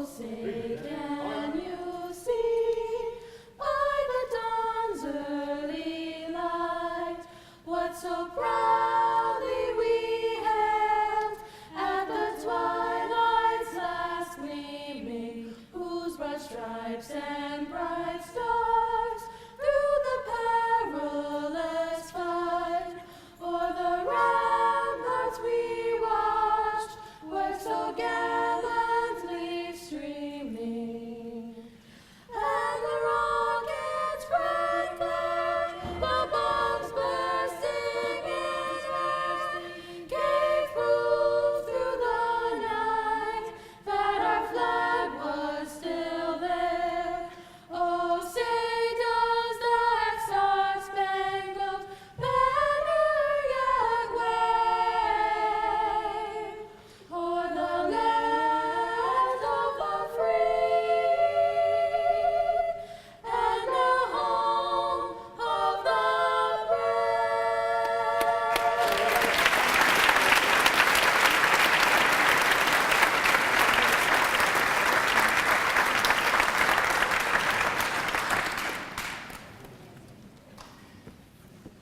say, can you see by the dawn's early light what so proudly we hailed at the twilight's last gleaming, whose broad stripes and bright stars through the perilous fight o'er the ramparts we watched were so gallantly streaming. And the rockets spread there, the bombs bursting in air, gave proof through the night that our flag was still there. Oh, say does that star-spangled banner yet wave o'er the land of the free and the home of the brave?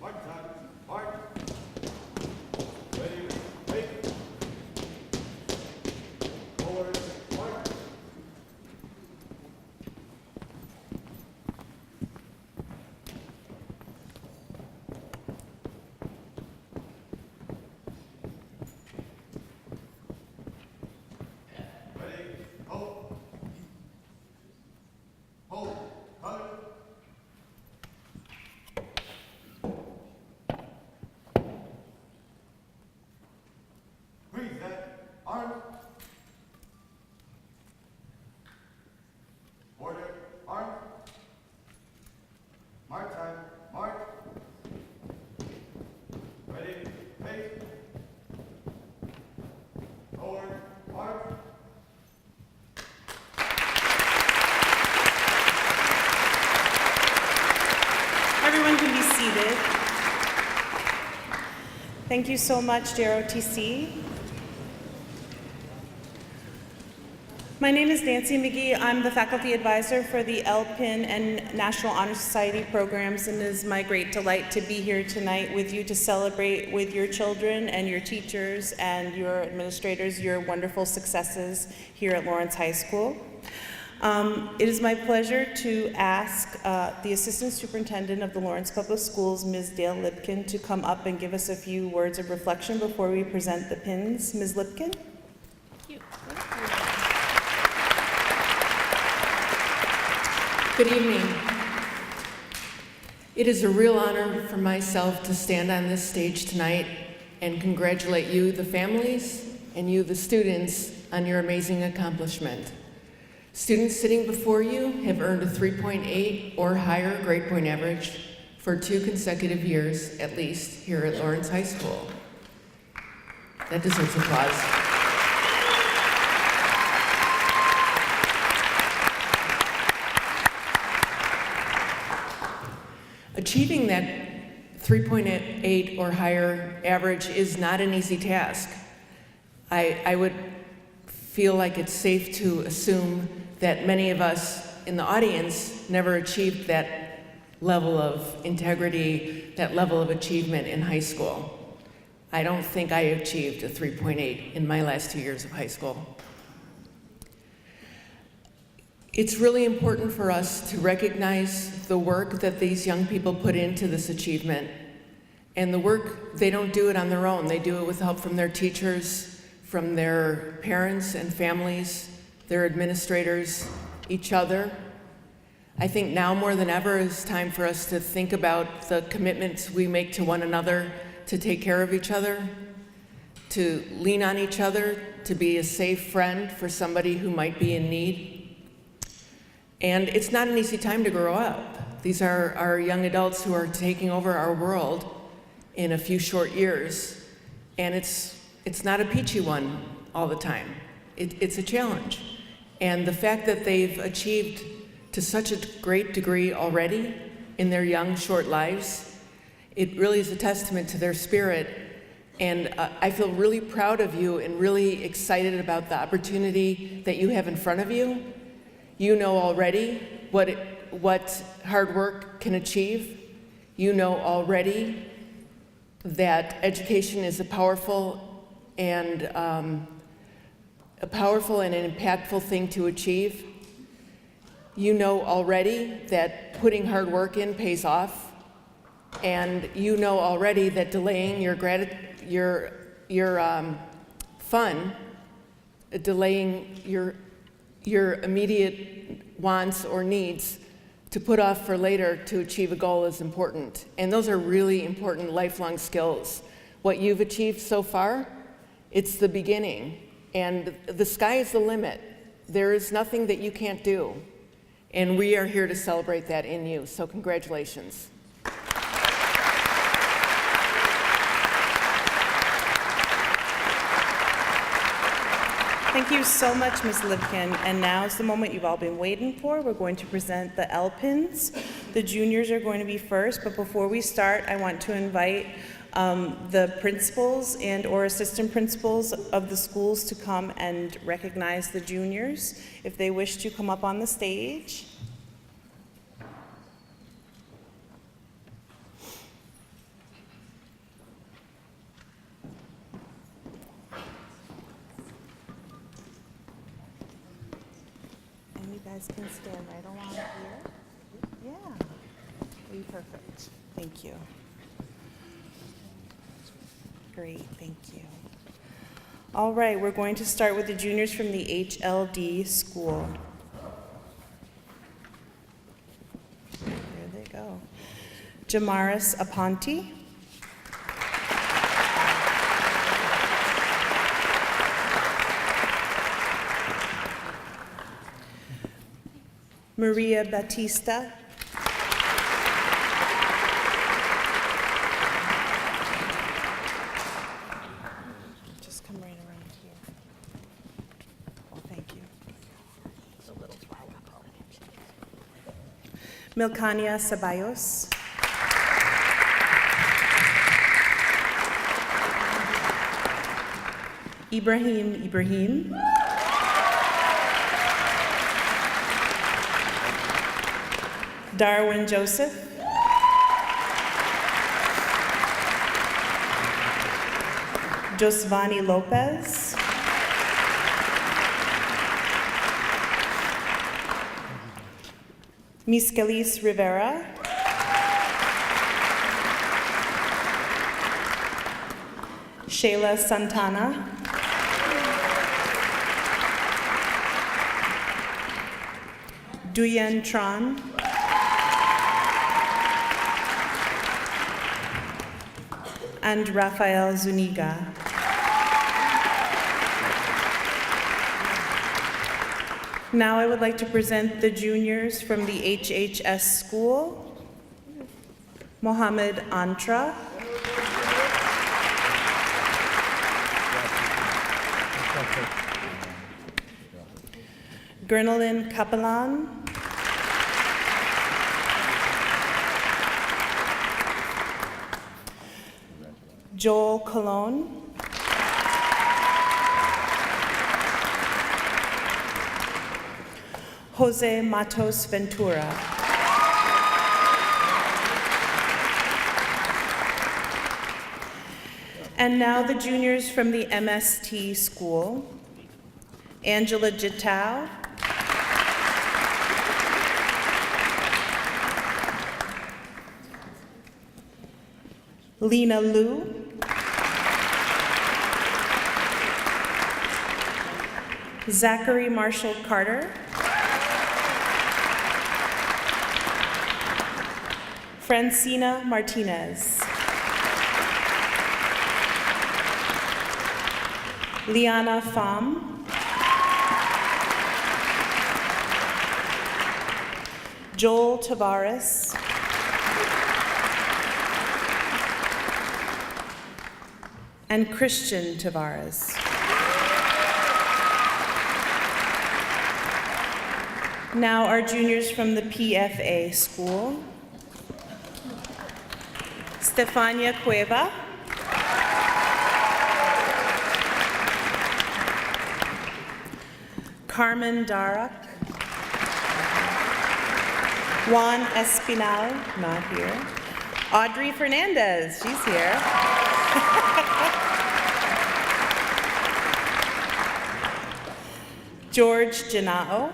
Mark time. Mark. Ready, wait. Forward, mark. Ready, hold. Hold, hug. Breathe that. Arm. Order. Arm. Mark time. Mark. Ready. Wait. Forward. Mark. Everyone can be seated. Thank you so much, JROTC. My name is Nancy McGee. I'm the faculty advisor for the Lpin and National Honor Society programs, and it is my great delight to be here tonight with you to celebrate with your children and your teachers and your administrators your wonderful successes here at Lawrence High School. It is my pleasure to ask the Assistant Superintendent of the Lawrence Public Schools, Ms. Dale Lpin, to come up and give us a few words of reflection before we present the pins. Ms. Lpin? Thank you. Good evening. It is a real honor for myself to stand on this stage tonight and congratulate you, the families, and you, the students, on your amazing accomplishment. Students sitting before you have earned a 3.8 or higher grade point average for 2 consecutive years, at least, here at Lawrence High School. That deserves applause. Achieving that 3.8 or higher average is not an easy task. I would feel like it's safe to assume that many of us in the audience never achieved that level of integrity, that level of achievement in high school. I don't think I achieved a 3.8 in my last 2 years of high school. It's really important for us to recognize the work that these young people put into this achievement. And the work, they don't do it on their own. They do it with help from their teachers, from their parents and families, their administrators, each other. I think now more than ever is time for us to think about the commitments we make to one another, to take care of each other, to lean on each other, to be a safe friend for somebody who might be in need. And it's not an easy time to grow up. These are our young adults who are taking over our world in a few short years. And it's not a peachy one all the time. It's a challenge. And the fact that they've achieved to such a great degree already in their young, short lives, it really is a testament to their spirit And I feel really proud of you and really excited about the opportunity that you have in front of you. You know already what hard work can achieve. You know already that education is a powerful and an impactful thing to achieve. You know already that putting hard work in pays off, and you know already that delaying your fun, delaying your immediate wants or needs to put off for later to achieve a goal is important. And those are really important lifelong skills. What you've achieved so far, it's the beginning, and the sky is the limit. There is nothing that you can't do. And we are here to celebrate that in you, so congratulations. Thank you so much, Ms. Lpin. And now is the moment you've all been waiting for. We're going to present the Lpins. The juniors are going to be first, but before we start, I want to invite the principals and or assistant principals of the schools to come and recognize the juniors if they wish to come up on the stage. And you guys can stand right along here. Yeah, be perfect. Thank you. Great, thank you. All right, we're going to start with the juniors from the HLD school. There they go. Jamaris Aponte. Maria Batista. Just come right around here. Oh, thank you. Milkania Ceballos. Ibrahim. Darwin Joseph. Josvani Lopez. Miskelis Rivera. Shayla Santana. Duyen Tran. And Rafael Zuniga. Now I would like to present the juniors from the HHS school. Mohammed Antra. Grenalyn Kapelan. Joel Colon. Jose Matos Ventura. And now the juniors from the MST school. Angela Jitao. Lena Liu. Zachary Marshall Carter. Francina Martinez. Liana Pham. Joel Tavares. And Christian Tavares. Now our juniors from the PFA school. Stefania Cueva. Carmen Darac. Juan Espinal, not here. Audrey Fernandez, she's here. George Janao.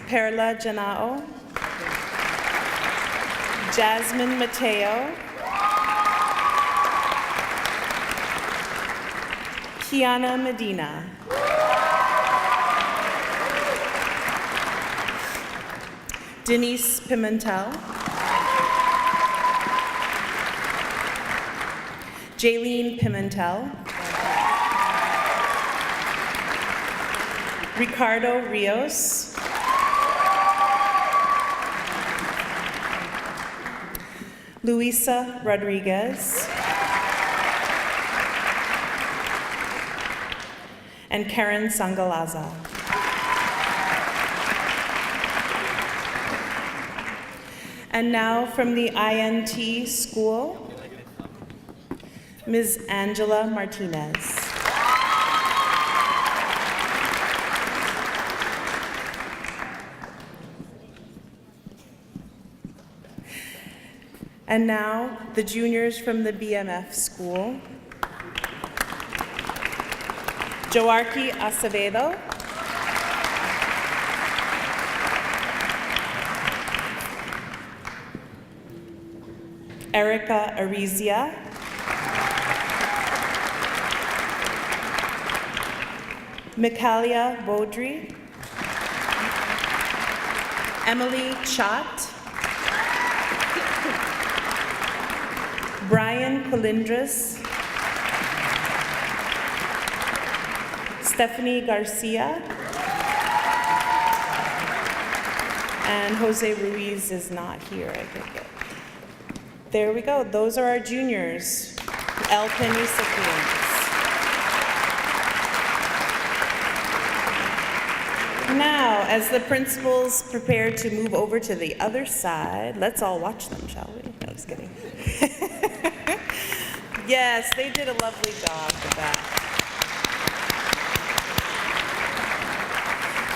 Perla Janao. Jasmine Mateo. Kiana Medina. Denise Pimentel. Jaylene Pimentel. Ricardo Rios. Luisa Rodriguez. And Karen Sangalaza. And now from the INT school, Ms. Angela Martinez. And now the juniors from the BMF school, Joarqui Acevedo, Erica Arizia, Mikalia Baudry, Emily Chott, Brian Colindres, Stephanie Garcia, and Jose Ruiz is not here, I think. There we go. Those are our juniors, Lpin recipients. Now, as the principals prepare to move over to the other side, let's all watch them, shall we? No, just kidding. Yes, they did a lovely job with that.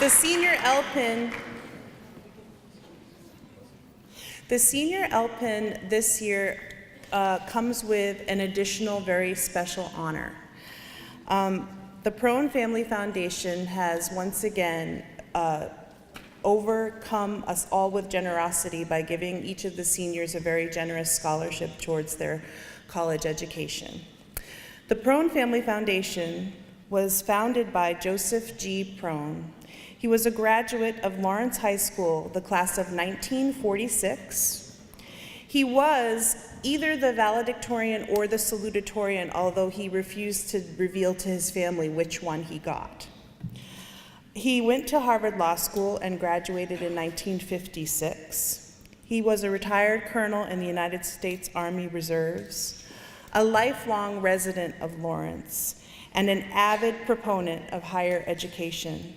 The senior Lpin this year comes with an additional very special honor. The Prone Family Foundation has once again overcome us all with generosity by giving each of the seniors a very generous scholarship towards their college education. The Prone Family Foundation was founded by Joseph G. Prone. He was a graduate of Lawrence High School, the class of 1946. He was either the valedictorian or the salutatorian, although he refused to reveal to his family which one he got. He went to Harvard Law School and graduated in 1956. He was a retired colonel in the United States Army Reserves, a lifelong resident of Lawrence, and an avid proponent of higher education.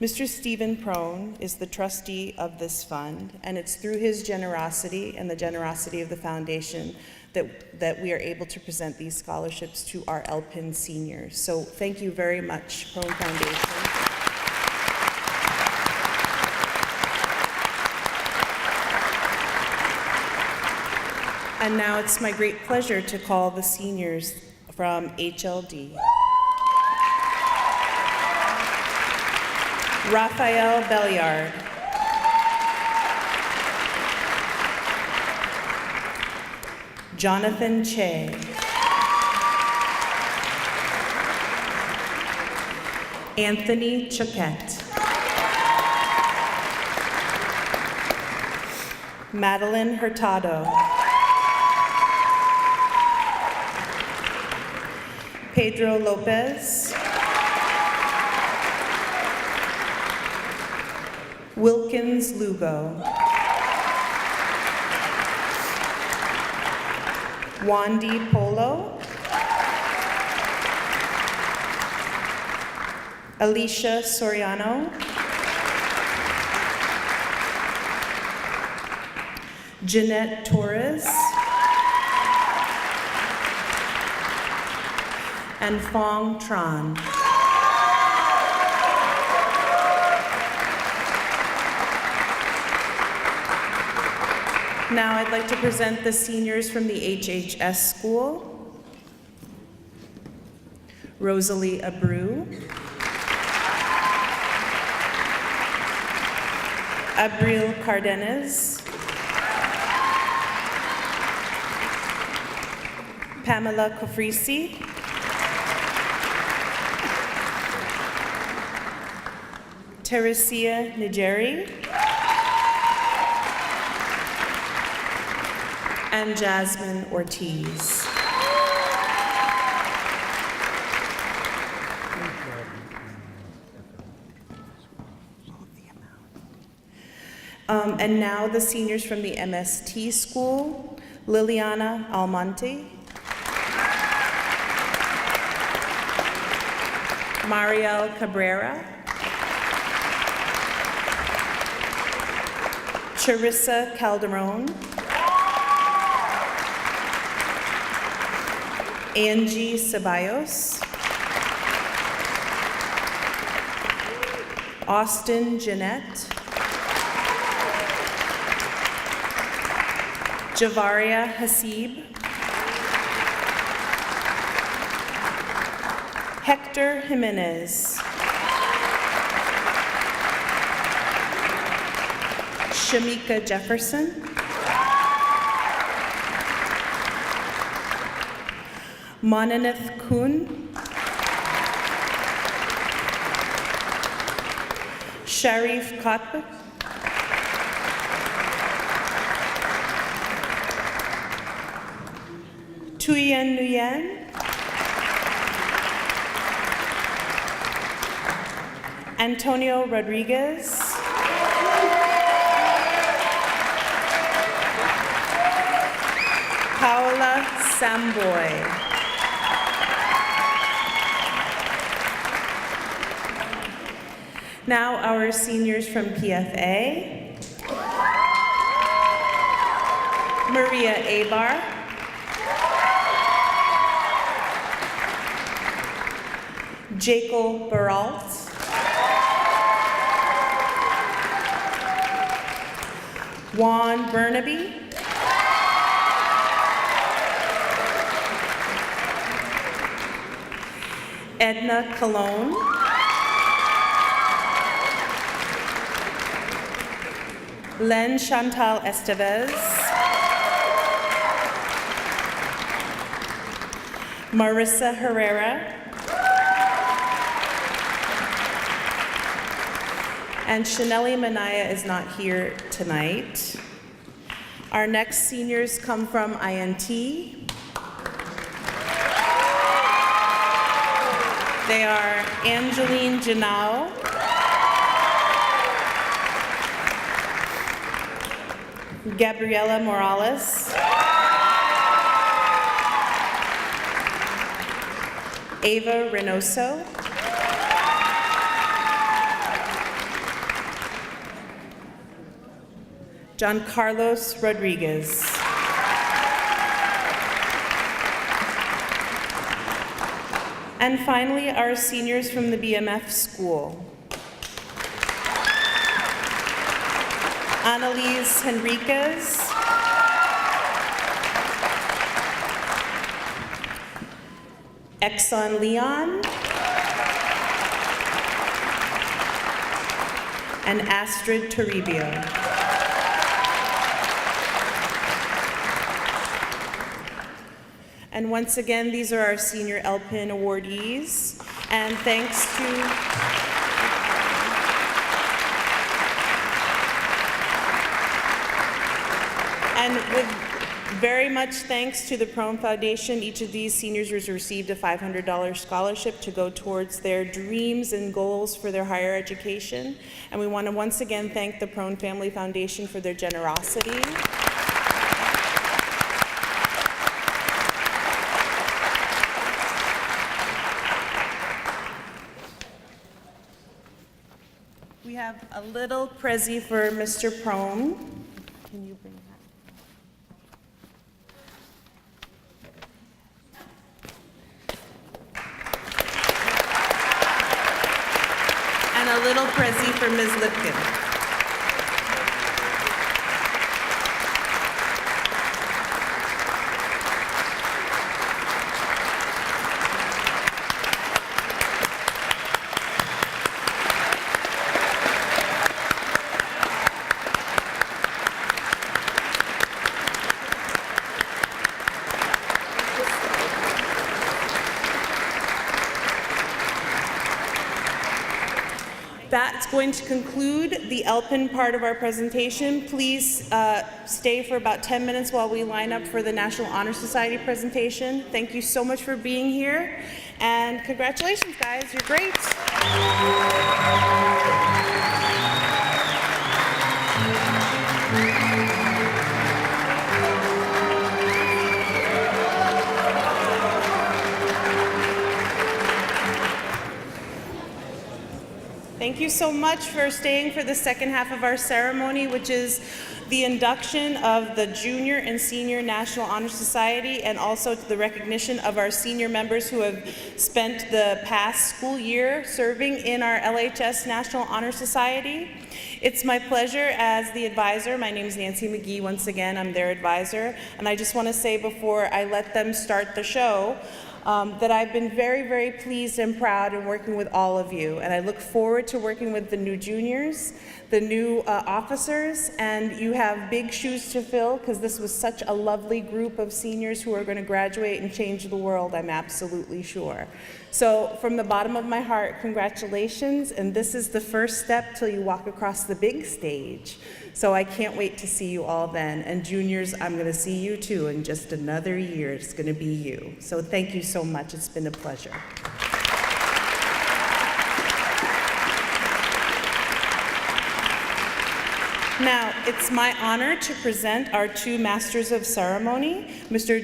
Mr. Stephen Prone is the trustee of this fund, and it's through his generosity and the generosity of the foundation that we are able to present these scholarships to our Lpin seniors. So thank you very much, Prone Foundation. And now it's my great pleasure to call the seniors from HLD. Raphael Belliard. Jonathan Che. Anthony Choquette. Madeline Hurtado. Pedro Lopez. Wilkins Lugo. Wandy Polo. Alicia Soriano. Jeanette Torres. and Fong Tran. Now I'd like to present the seniors from the HHS school. Rosalie Abreu, Abril Cardenas, Pamela Cofrisi, Teresia Nigeri, and Jasmine Ortiz. And now the seniors from the MST school, Liliana Almonte, Mariel Cabrera, Charissa Calderon, Angie Ceballos, Austin Jeanette, Javaria Hasib, Hector Jimenez, Shamika Jefferson, Monanith Kuhn, Sharif Kotb, Tuyen Nguyen, Antonio Rodriguez, Paola Samboy, now our seniors from PFA, Maria Abar, Jacob Baralt, Juan Burnaby, Edna Colon, Len Chantal Estevez, Marissa Herrera, and Chaneli Manaya is not here tonight. Our next seniors come from INT. They are Angeline Janao, Gabriela Morales, Ava Reynoso, John Carlos Rodriguez, and finally our seniors from the BMF school. Annalise Henriquez, Exxon Leon, and Astrid Toribio. And once again, these are our senior Lpin awardees. And thanks to with very much thanks to the Prone Foundation, each of these seniors has received a $500 scholarship to go towards their dreams and goals for their higher education. And we want to once again thank the Prone Family Foundation for their generosity. We have a little prezi for Mr. Prone. Can you bring that? a little prezi for Ms. Lipkin. That's going to conclude the Lpin part of our presentation. Please stay for about 10 minutes while we line up for the National Honor Society presentation. Thank you so much for being here, and congratulations, guys, you're great. Thank you so much for staying for the second half of our ceremony, which is the induction of the Junior and Senior National Honor Society, and also the recognition of our senior members who have spent the past school year serving in our LHS National Honor Society. It's my pleasure as the advisor. My name is Nancy McGee. Once again, I'm their advisor. And I just want to say before I let them start the show, that I've been very, very pleased and proud in working with all of you. And I look forward to working with the new juniors, the new officers, and you have big shoes to fill because this was such a lovely group of seniors who are going to graduate and change the world, I'm absolutely sure. So from the bottom of my heart, congratulations, and this is the first step till you walk across the big stage. So I can't wait to see you all then. And juniors, I'm going to see you too in just another year. It's going to be you. So thank you so much. It's been a pleasure. Now, it's my honor to present our two Masters of Ceremony, Mr.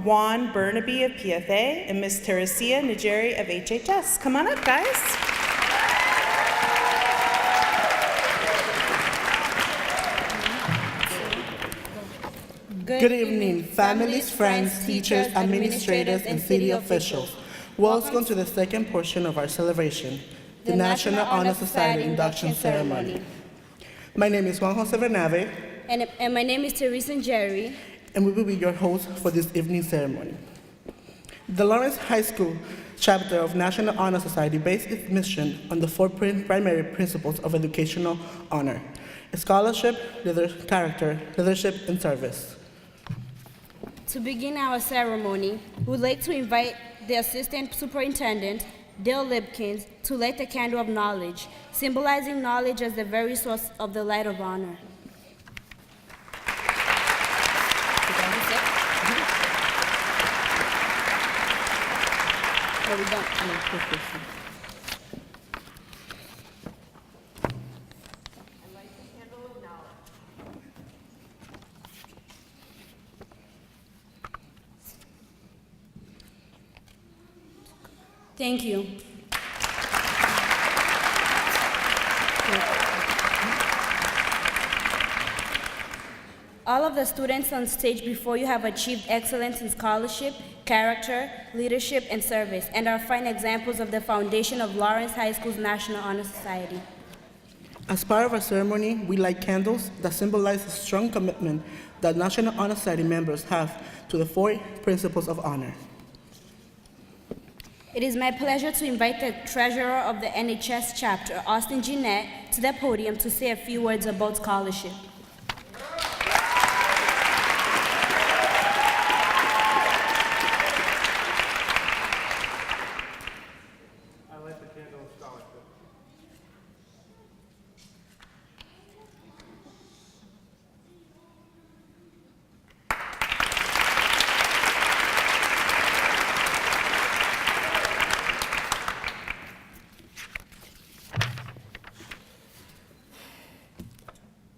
Juan Burnaby of PFA and Ms. Teresia Nigeri of HHS. Come on up, guys. Good evening, families, friends, teachers, administrators, and city officials. Welcome to the second portion of our celebration, the National Honor Society Induction Ceremony. My name is Juan Jose Bernabe, And my name is Teresa Jerry. and we will be your hosts for this evening's ceremony. The Lawrence High School chapter of National Honor Society based its mission on the four primary principles of educational honor: scholarship, character, leadership, and service. To begin our ceremony, we would like to invite the Assistant Superintendent, Dale Lipkin, to light the candle of knowledge, symbolizing knowledge as the very source of the light of honor. Are we done? Thank you. All of the students on stage before you have achieved excellence in scholarship, character, leadership, and service, and are fine examples of the foundation of Lawrence High School's National Honor Society. As part of our ceremony, we light candles that symbolize the strong commitment that National Honor Society members have to the four principles of honor. It is my pleasure to invite the treasurer of the NHS chapter, Austin Jeanette, to the podium to say a few words about scholarship. I light the candle of scholarship.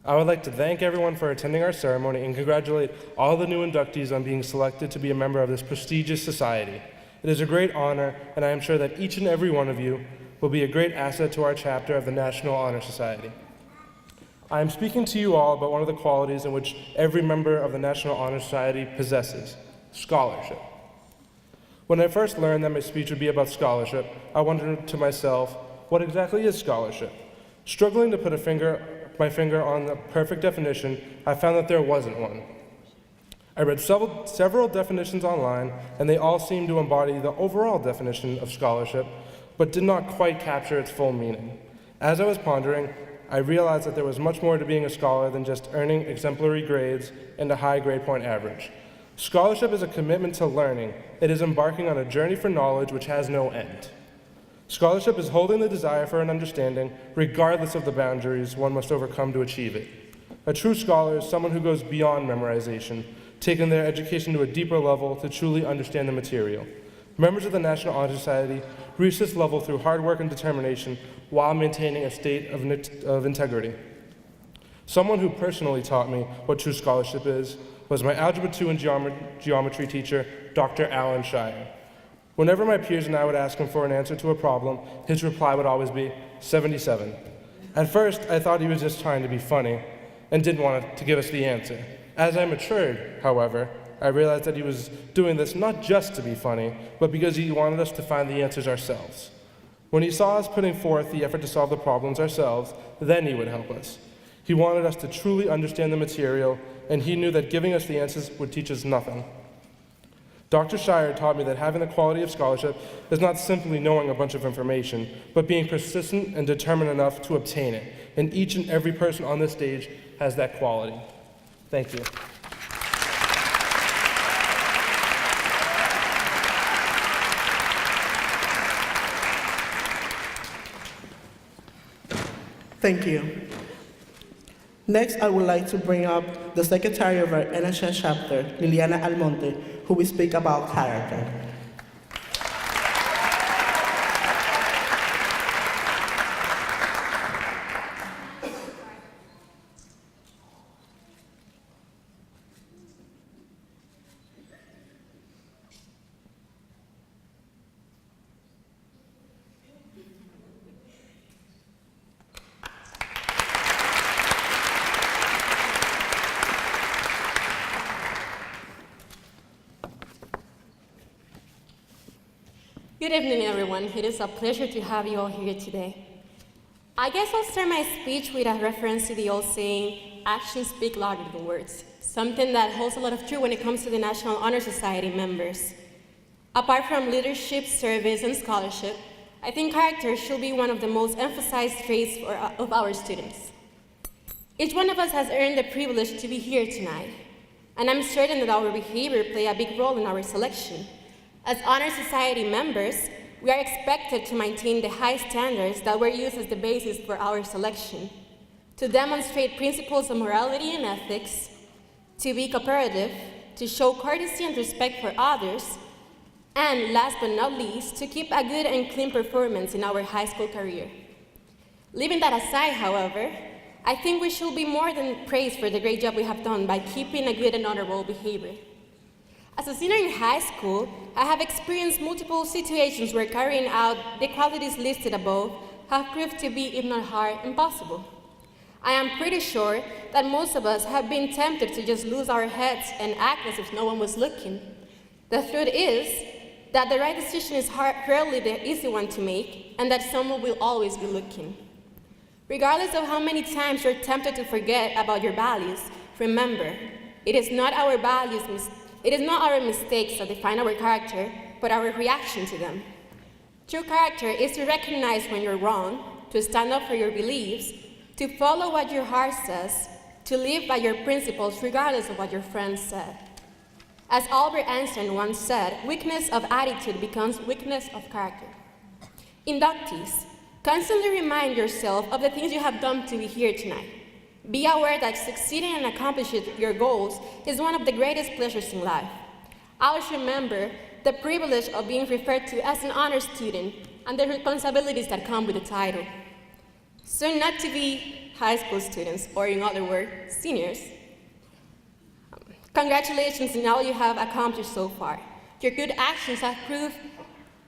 I would like to thank everyone for attending our ceremony and congratulate all the new inductees on being selected to be a member of this prestigious society. It is a great honor, and I am sure that each and every one of you will be a great asset to our chapter of the National Honor Society. I am speaking to you all about one of the qualities in which every member of the National Honor Society possesses: scholarship. When I first learned that my speech would be about scholarship, I wondered to myself, what exactly is scholarship? Struggling to put my finger on the perfect definition, I found that there wasn't one. I read several definitions online, and they all seemed to embody the overall definition of scholarship, but did not quite capture its full meaning. As I was pondering, I realized that there was much more to being a scholar than just earning exemplary grades and a high grade point average. Scholarship is a commitment to learning. It is embarking on a journey for knowledge which has no end. Scholarship is holding the desire for an understanding, regardless of the boundaries one must overcome to achieve it. A true scholar is someone who goes beyond memorization, taking their education to a deeper level to truly understand the material. Members of the National Honor Society reach this level through hard work and determination while maintaining a state of integrity. Someone who personally taught me what true scholarship is was my Algebra 2 and geometry teacher, Dr. Alan Shire. Whenever my peers and I would ask him for an answer to a problem, his reply would always be 77. At first, I thought he was just trying to be funny and didn't want to give us the answer. As I matured, however, I realized that he was doing this not just to be funny, but because he wanted us to find the answers ourselves. When he saw us putting forth the effort to solve the problems ourselves, then he would help us. He wanted us to truly understand the material, and he knew that giving us the answers would teach us nothing. Dr. Shire taught me that having the quality of scholarship is not simply knowing a bunch of information, but being persistent and determined enough to obtain it. And each and every person on this stage has that quality. Thank you. Thank you. Next, I would like to bring up the Secretary of our NHS chapter, Liliana Almonte, who will speak about character. Good evening, everyone. It is a pleasure to have you all here today. I guess I'll start my speech with a reference to the old saying, actions speak louder than words, something that holds a lot of truth when it comes to the National Honor Society members. Apart from leadership, service, and scholarship, I think character should be one of the most emphasized traits of our students. Each one of us has earned the privilege to be here tonight, and I'm certain that our behavior plays a big role in our selection. As Honor Society members, we are expected to maintain the high standards that were used as the basis for our selection, to demonstrate principles of morality and ethics, to be cooperative, to show courtesy and respect for others, and last but not least, to keep a good and clean performance in our high school career. Leaving that aside, however, I think we should be more than praised for the great job we have done by keeping a good and honorable behavior. As a senior in high school, I have experienced multiple situations where carrying out the qualities listed above have proved to be, if not hard, impossible. I am pretty sure that most of us have been tempted to just lose our heads and act as if no one was looking. The truth is that the right decision is rarely the easy one to make, and that someone will always be looking. Regardless of how many times you're tempted to forget about your values, remember, it is not our mistakes that define our character, but our reaction to them. True character is to recognize when you're wrong, to stand up for your beliefs, to follow what your heart says, to live by your principles regardless of what your friends said. As Albert Einstein once said, weakness of attitude becomes weakness of character. Inductees, constantly remind yourself of the things you have done to be here tonight. Be aware that succeeding and accomplishing your goals is one of the greatest pleasures in life. Always remember the privilege of being referred to as an honor student and the responsibilities that come with the title. Soon not to be high school students, or in other words, seniors. Congratulations on all you have accomplished so far. Your good actions have proved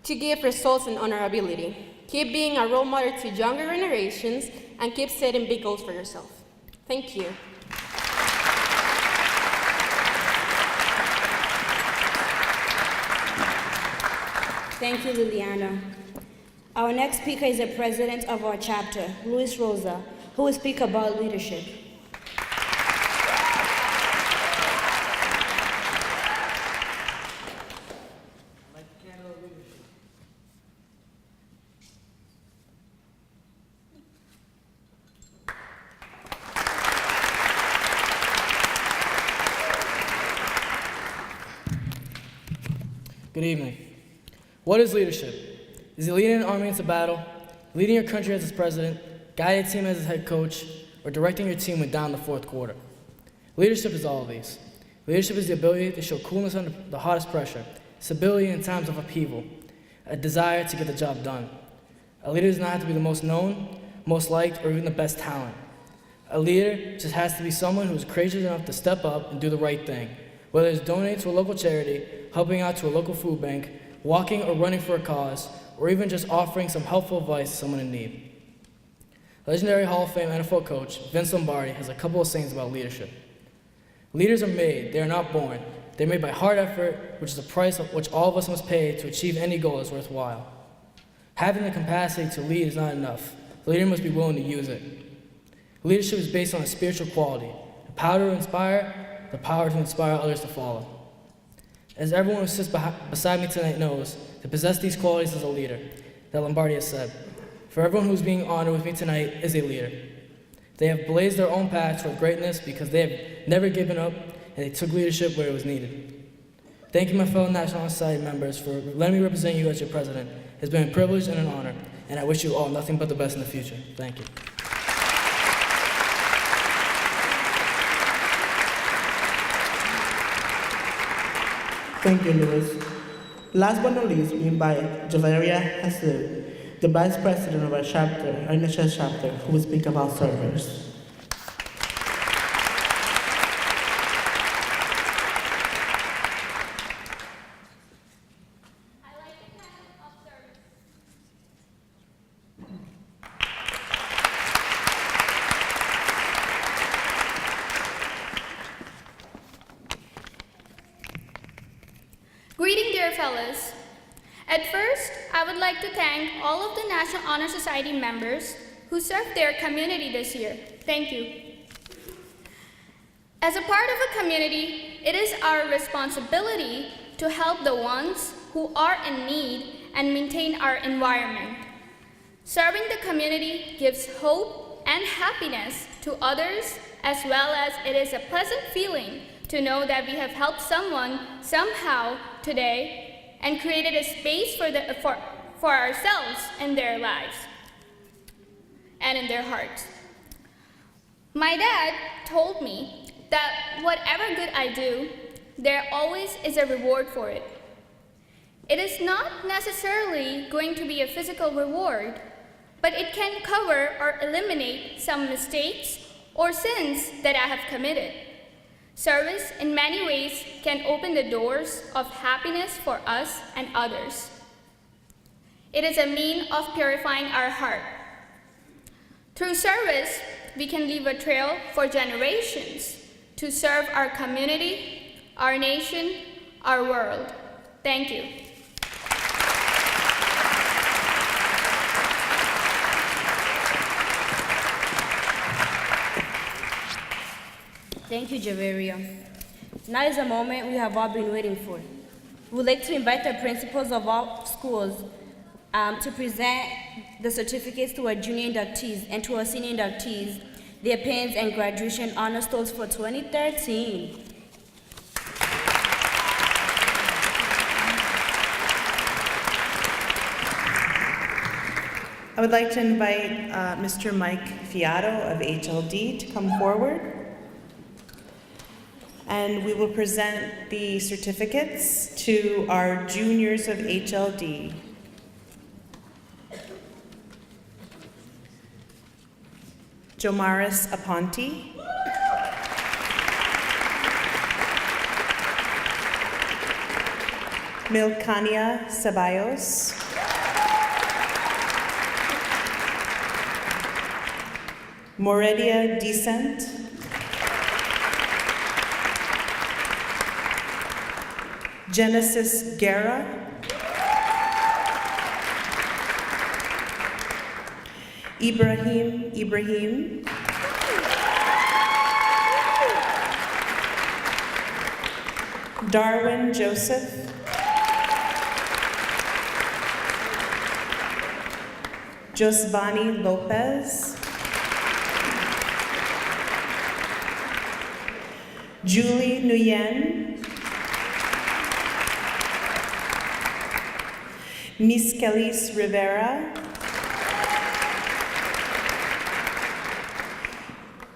to give results in honorability. Keep being a role model to younger generations and keep setting big goals for yourself. Thank you. Thank you, Liliana. Our next speaker is the president of our chapter, Luis Rosa, who will speak about leadership. Good evening. What is leadership? Is it leading an army into battle, leading your country as its president, guiding a team as its head coach, or directing your team when down in the fourth quarter? Leadership is all of these. Leadership is the ability to show coolness under the hottest pressure, stability in times of upheaval, a desire to get the job done. A leader does not have to be the most known, most liked, or even the best talent. A leader just has to be someone who is courageous enough to step up and do the right thing, whether it's donating to a local charity, helping out to a local food bank, walking or running for a cause, or even just offering some helpful advice to someone in need. Legendary Hall of Fame NFL coach Vince Lombardi has a couple of sayings about leadership. Leaders are made, they are not born. They're made by hard effort, which is the price of which all of us must pay to achieve any goal that's worthwhile. Having the capacity to lead is not enough. The leader must be willing to use it. Leadership is based on a spiritual quality, the power to inspire others to follow. As everyone who sits beside me tonight knows, to possess these qualities as a leader, that Lombardi has said, for everyone who's being honored with me tonight is a leader. They have blazed their own path toward greatness because they have never given up and they took leadership where it was needed. Thank you, my fellow National Honor Society members, for letting me represent you as your president. It's been a privilege and an honor, and I wish you all nothing but the best in the future. Thank you. Thank you, Louis. Last but not least, we invite Javaria Hasib, the Vice President of our chapter, our initial chapter, who will speak about servers. Greeting, dear fellows. At first, I would like to thank all of the National Honor Society members who served their community this year. Thank you. As a part of a community, it is our responsibility to help the ones who are in need and maintain our environment. Serving the community gives hope and happiness to others, as well as it is a pleasant feeling to know that we have helped someone somehow today and created a space for ourselves in their lives and in their hearts. My dad told me that whatever good I do, there always is a reward for it. It is not necessarily going to be a physical reward, but it can cover or eliminate some mistakes or sins that I have committed. Service in many ways can open the doors of happiness for us and others. It is a means of purifying our heart. Through service, we can leave a trail for generations to serve our community, our nation, our world. Thank you. Thank you, Javaria. Now is the moment we have all been waiting for. We would like to invite the principals of all schools to present the certificates to our junior inductees and to our senior inductees, their pins and graduation honor stools for 2013. I would like to invite Mr. Mike Fiato of HLD to come forward. And we will present the certificates to our juniors of HLD. Jomaris Aponte. Milkania Ceballos. Morelia Decent. Genesis Guerra. Ibrahim, Darwin Joseph, Josvani Lopez, Julie Nguyen, Miss Kelis Rivera,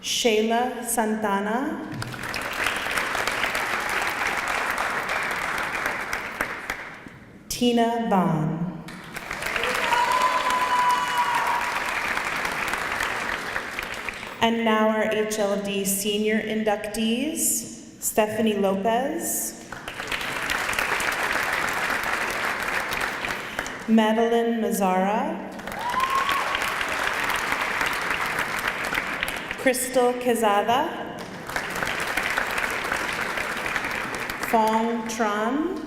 Shayla Santana, Tina Vaughn. And now our HLD senior inductees, Stephanie Lopez, Madeline Mazzara, Crystal Quezada, Fong Tran,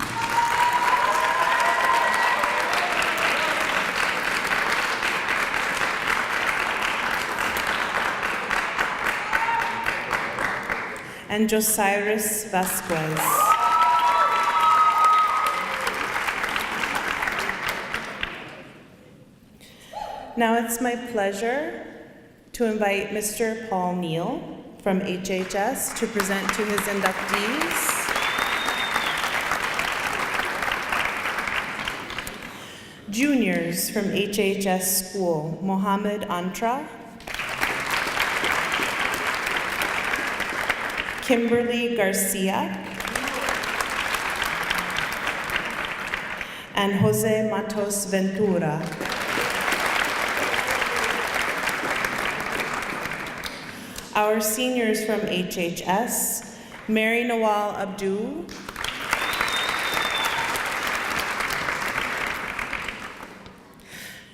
and Josiris Vasquez. Now it's my pleasure to invite Mr. Paul Neal from HHS to present to his inductees. Juniors from HHS School, Mohammed Antra, Kimberly Garcia, and Jose Matos Ventura. Our seniors from HHS, Mary Nawal Abdul,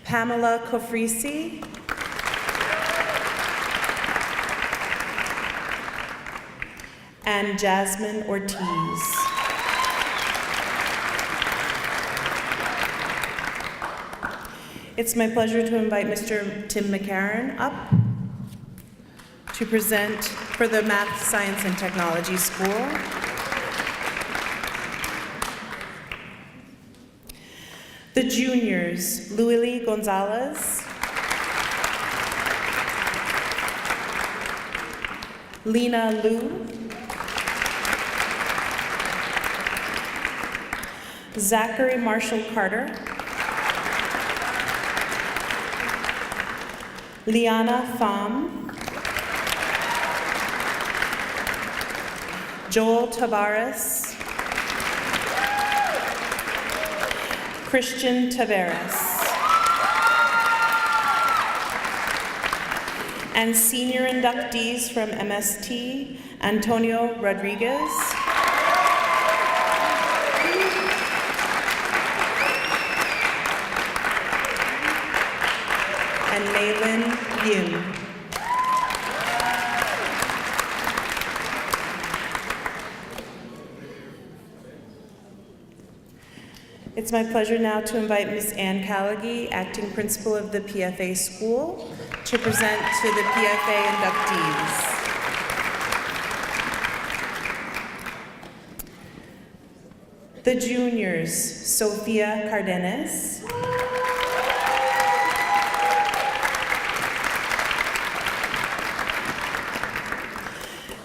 Pamela Kofrisi, and Jasmine Ortiz. It's my pleasure to invite Mr. Tim McCarron up to present for the Math, Science, and Technology School. The juniors, Luili Gonzalez, Lena Liu, Zachary Marshall Carter, Liana Pham, Joel Tavares, Christian Taveras, and senior inductees from MST, Antonio Rodriguez, and Maylin Yim. It's my pleasure now to invite Ms. Ann Callaghy, acting principal of the PFA school, to present to the PFA inductees. The juniors, Sofia Cardenas,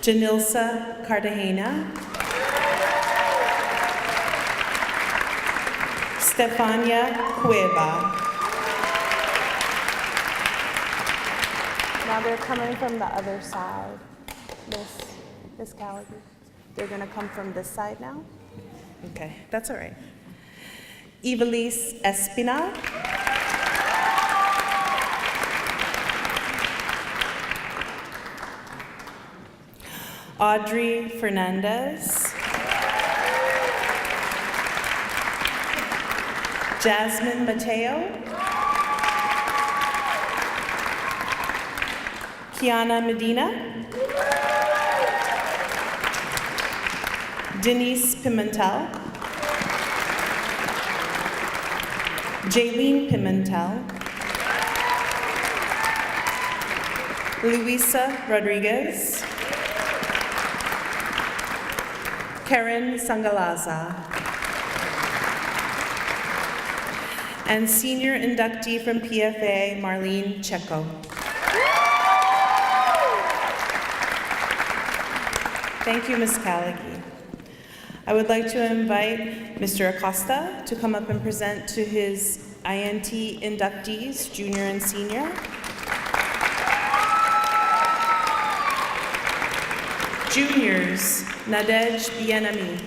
Janilsa Cartagena, Stefania Cueva. Now they're coming from the other side. Miss Callaghy. They're gonna come from this side now? Okay, that's all right. Ivelisse Espina. Audrey Fernandez. Jasmine Mateo. Kiana Medina. Denise Pimentel. Jaylene Pimentel. Luisa Rodriguez, Karen Sangalaza, and senior inductee from PFA, Marlene Checo. Thank you, Ms. Callaghy. I would like to invite Mr. Acosta to come up and present to his INT inductees, junior and senior. Juniors, Nadej Bienami.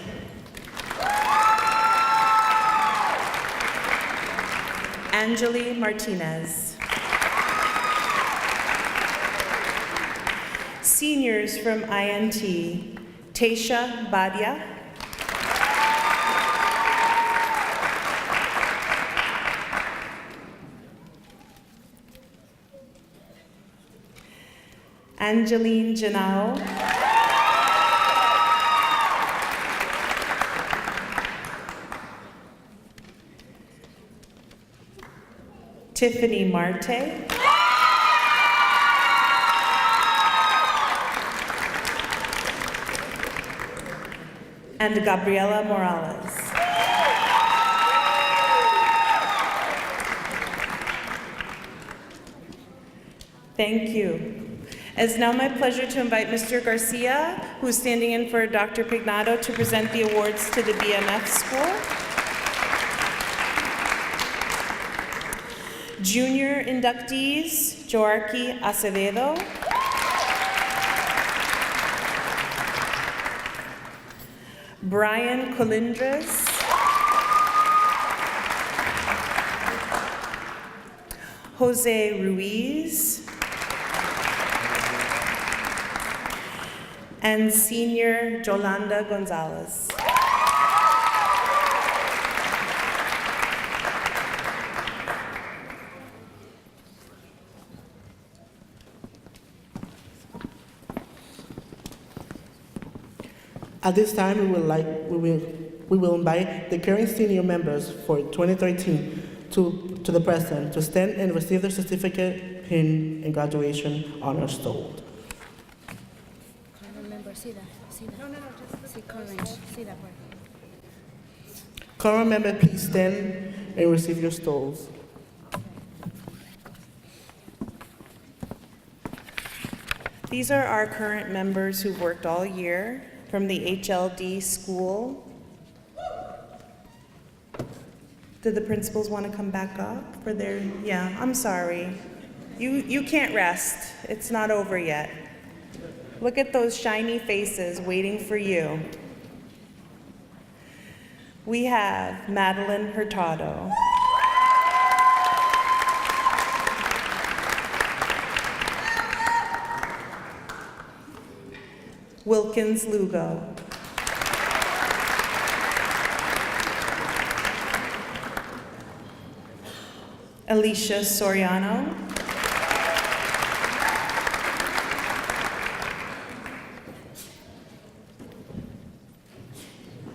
Angeli Martinez. Seniors from INT, Tasha Badia. Angeline Janao. Tiffany Marte. And Gabriela Morales. Thank you. It's now my pleasure to invite Mr. Garcia, who's standing in for Dr. Pignado, to present the awards to the BMF School. Junior inductees, Joarqui Acevedo. Brian Colindres. Jose Ruiz. And senior Yolanda Gonzalez. At this time, we will invite the current senior members for 2013 to the president to stand and receive their certificate, pin, and graduation honors told. Remember, see that. No, just see current. See that part. Current member, please stand and receive your stoles. These are our current members who've worked all year from the HLD school. Did the principals want to come back up for their, yeah, I'm sorry. You can't rest. It's not over yet. Look at those shiny faces waiting for you. We have Madeline Hurtado. Wilkins Lugo. Alicia Soriano.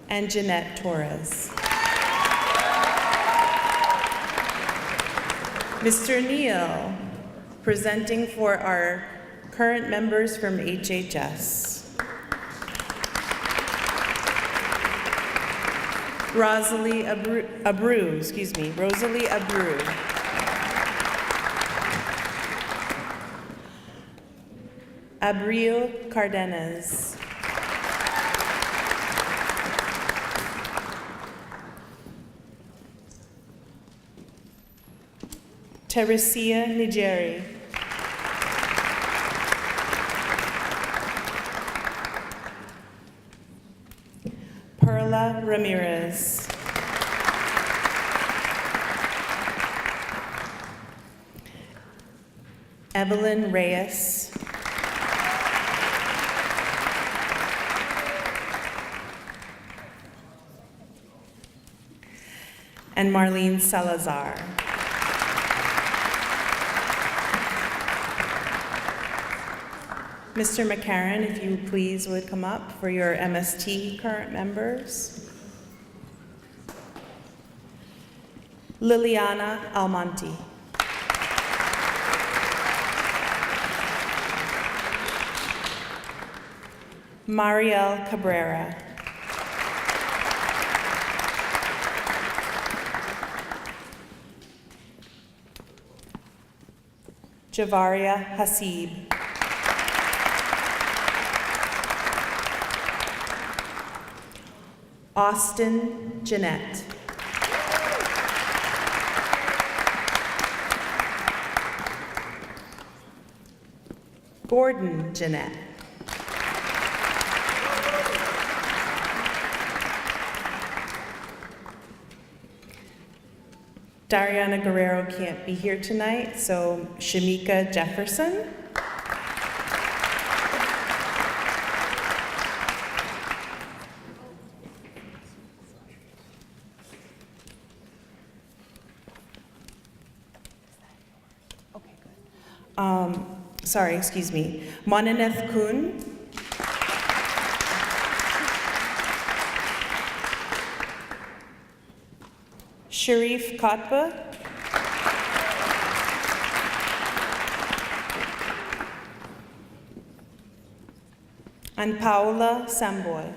And Jeanette Torres. Mr. Neal, presenting for our current members from HHS. Rosalie Abreu. Abril Cardenas. Teresia Nigeri. Perla Ramirez. Evelyn Reyes. And Marlene Salazar. Mr. McCarron, if you please would come up for your MST current members. Liliana Almonte. Mariel Cabrera. Javaria Hasib. Austin Jeanette. Gordon Jeanette. Dariana Guerrero can't be here tonight, so Shamika Jefferson. Excuse me. Monaneth Kun. Sharif Katba. And Paula Samboy.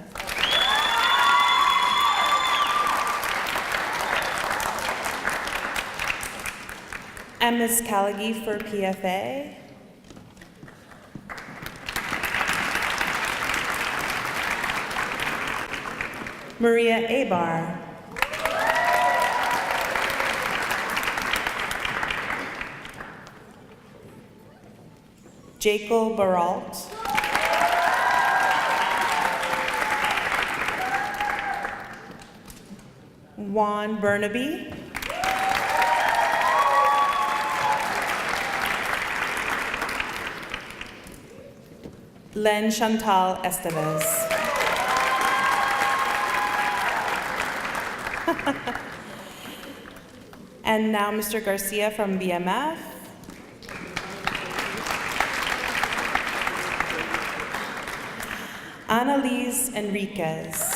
And Ms. Callaghy for PFA. Maria Abar. Jacob Baralt. Juan Burnaby. Len Chantal Estevez. And now Mr. Garcia from BMF. Annalise Enriquez.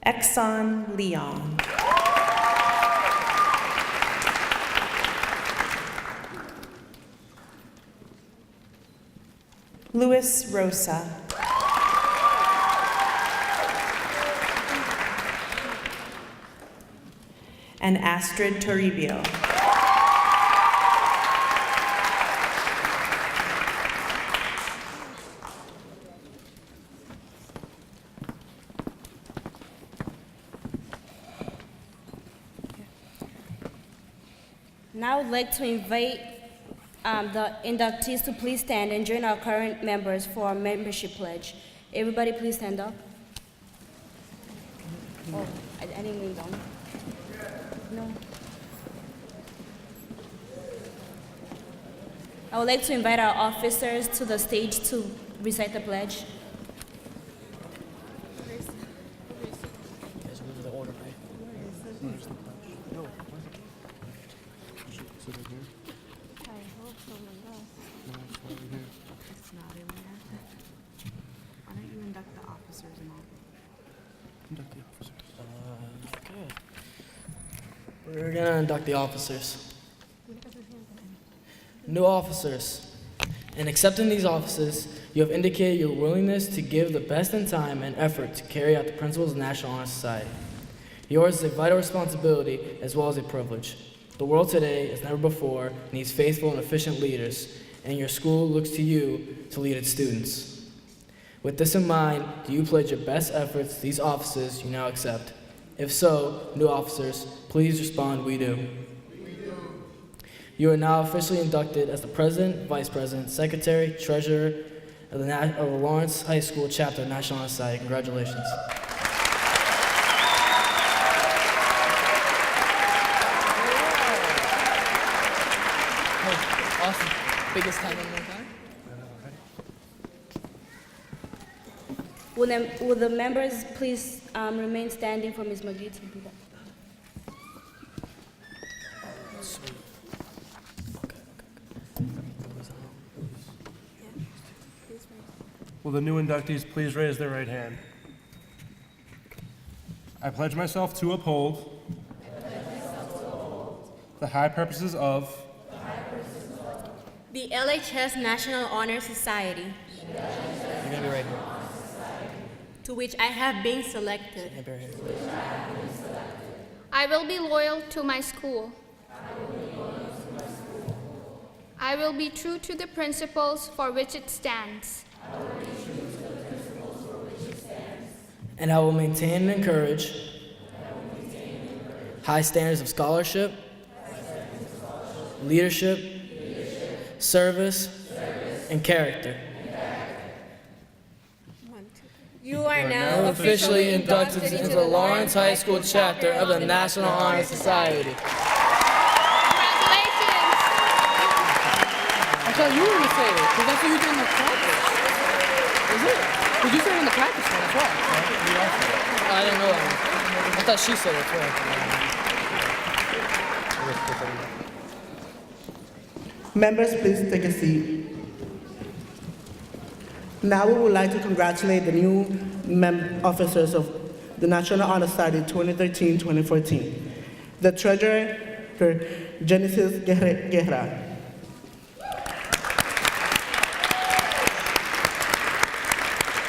Exxon Leon. Luis Rosa. And Astrid Toribio. Now I'd like to invite the inductees to please stand and join our current members for our membership pledge. Everybody please stand up. Oh, I didn't lean down. No. I would like to invite our officers to the stage to recite the pledge. We're gonna induct the officers. New officers. In accepting these offices, you have indicated your willingness to give the best in time and effort to carry out the principles of the National Honor Society. Yours is a vital responsibility as well as a privilege. The world today, as never before, needs faithful and efficient leaders, and your school looks to you to lead its students. With this in mind, do you pledge your best efforts to these offices you now accept? If so, new officers, please respond, we do. We do. You are now officially inducted as the President, Vice President, Secretary, Treasurer of the Lawrence High School Chapter of National Honor Society. Congratulations. Awesome. Biggest time in a long time. Will the members please remain standing for Ms. McGee to do that? Will the new inductees please raise their right hand? I pledge myself to uphold the high purposes of the LHS National Honor Society, You're gonna be right here. to which I have been selected, You're gonna be right here. I will be loyal to my school. I will be true to the principles for which it stands. And I will maintain and encourage high standards of scholarship, leadership, service, and character. You are now Officially inducted into the Lawrence High School chapter of the National Honor Society. Congratulations! I thought you were going to say it, because that's what you did in the practice. Is it? Because you said it in the practice one as well. I didn't know that one. I thought she said it first. Members, please take a seat. Now we would like to congratulate the new officers of the National Honor Society 2013-2014. The Treasurer, Genesis Guerra.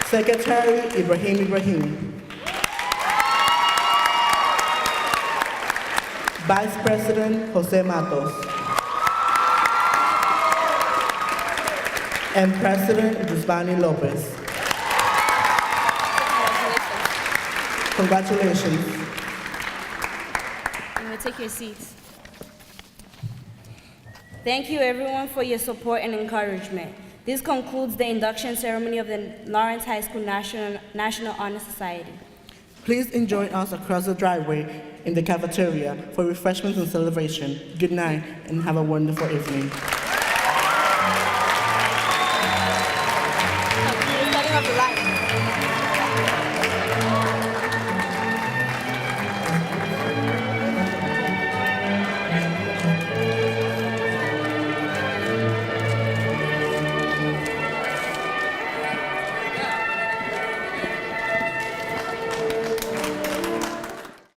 Secretary, Ibrahim. Vice President, Jose Matos. And President Gisvani Lopez. Congratulations. You may take your seats. Thank you everyone for your support and encouragement. This concludes the induction ceremony of the Lawrence High School National Honor Society. Please join us across the driveway in the cafeteria for refreshments and celebration. Good night and have a wonderful evening.